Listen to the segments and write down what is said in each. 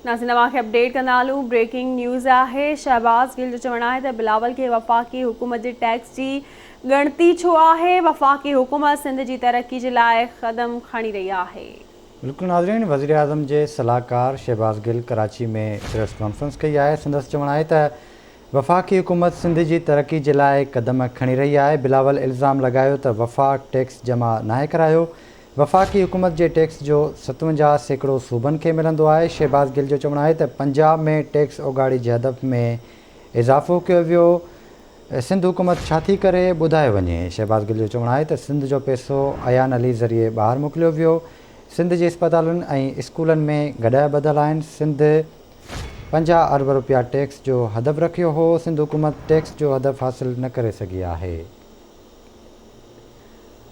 नाज़रीन तव्हांखे अपडेट कंदा हलूं। ब्रेकिंग न्यूज़ आहे। शहबाज़ गिल जो चवणु आहे त बिलावल खे वफ़ाक़ी हुकूमत जे टैक्स जी ॻणती छो आहे। वफ़ाक़ी हुकूमत सिंध जी तरक़ी जे लाइ क़दम खणी रही आहे। बिल्कुलु नाज़रीन, वज़ीर आज़म जे सलाहकार शहबाज़ गिल कराची में प्रेस कॉन्फ्रेंस कई आहे। संदसि चवणु आहे त वफ़ाक़ी हुकूमत सिंध जी तरक़ी जे लाइ क़दम खणी रही आहे। बिलावल इल्ज़ाम लॻायो त वफ़ाक़ टैक्स जमा नाहे करायो। वफ़ाक़ी हुकूमत जे टैक्स जो 57% सूबनि खे मिलंदो आहे। शहबाज़ गिल जो चवणु आहे त पंजाब में टैक्स ओगाड़ी जे हदफ़ में इज़ाफ़ो कयो वियो। सिंध हुकूमत छा थी करे ॿुधायो वञे। शहबाज़ गिल जो चवणु आहे त सिंध जो पैसो अयान अली ज़रिए ॿाहिरि मोकिलियो वियो। सिंध जे इस्पतालुनि ऐं स्कूलनि में गॾिया ॿधल आहिनि। सिंध 50 अरब रुपया टैक्स जो हदफ़ रखियो हो। सिंध हुकूमत टैक्स जो हदफ़ हासिल न करे सघी आहे।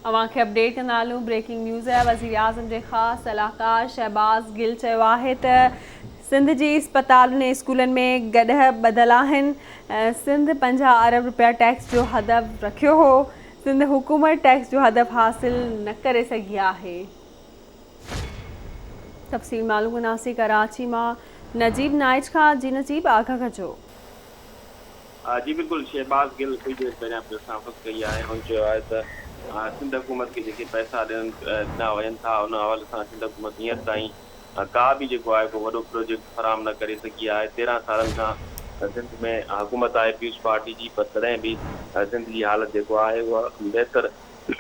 तव्हांखे अपडेट कंदा हलूं। ब्रेकिंग न्यूज़ आहे। वज़ीर आज़म जे ख़ासि सलाहकार शहबाज़ गिल चयो आहे त सिंध जी इस्पतालुनि ऐं स्कूलनि में गॾह ॿधल आहिनि। सिंध 50 अरब रुपया टैक्स जो हदफ़ रखियो हो। सिंध हुकूमत टैक्स जो हदफ़ हासिल न करे सघी आहे। तफ़सील मालूम कंदासीं कराची मां नजीब नाइज खां। जी नजीब, आगाह कजो। जी बिल्कुल, शहबाज़ गिल कुछ देर पहिरियां प्रेस कॉन्फ्रेंस कई आहे ऐं चयो आहे त सिंध हुकूमत खे जेके पैसा ॾिना वञनि था उन हवाले सां सिंध हुकूमत हींअर ताईं का बि जेको आहे को वॾो प्रोजेक्ट फराहम न करे सघी आहे। 13 सालनि खां सिंध में हुकूमत आहे पीपुल्स पार्टी जी, पर तॾहिं बि सिंध जी हालत जेको आहे उहा बहितर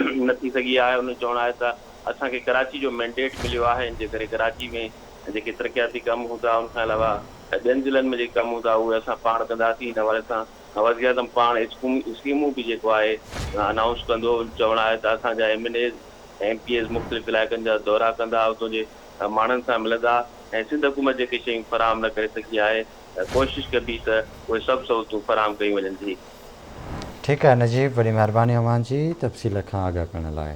न थी सघी आहे। उन चवणु आहे त असांखे कराची जो मैंडेट मिलियो आहे, इन जे करे कराची में जेके तरक़ियाती कम हूंदा उन खां अलावा ॿियनि ज़िलनि में जेके कम हूंदा उहे असां पाण कंदासीं। इन हवाले सां वज़ीर आज़म पाण स्कीमूं बि जेको आहे अनाउंस कंदो। चवणु आहे त असांजा MNAs MPs मुख़्तलिफ़ इलाइक़नि जा दौरा कंदा, उतां जे माण्हुनि सां मिलंदा ऐं सिंध हुकूमत जेके शयूं फराहम न करे सघी आहे कोशिशि कबी त उहे सभु सहूलियतूं फराहम कयूं वञनि। जी ठीकु आहे नजीब, वॾी महिरबानी अव्हां जी तफ़सील खां आगाह करण लाइ।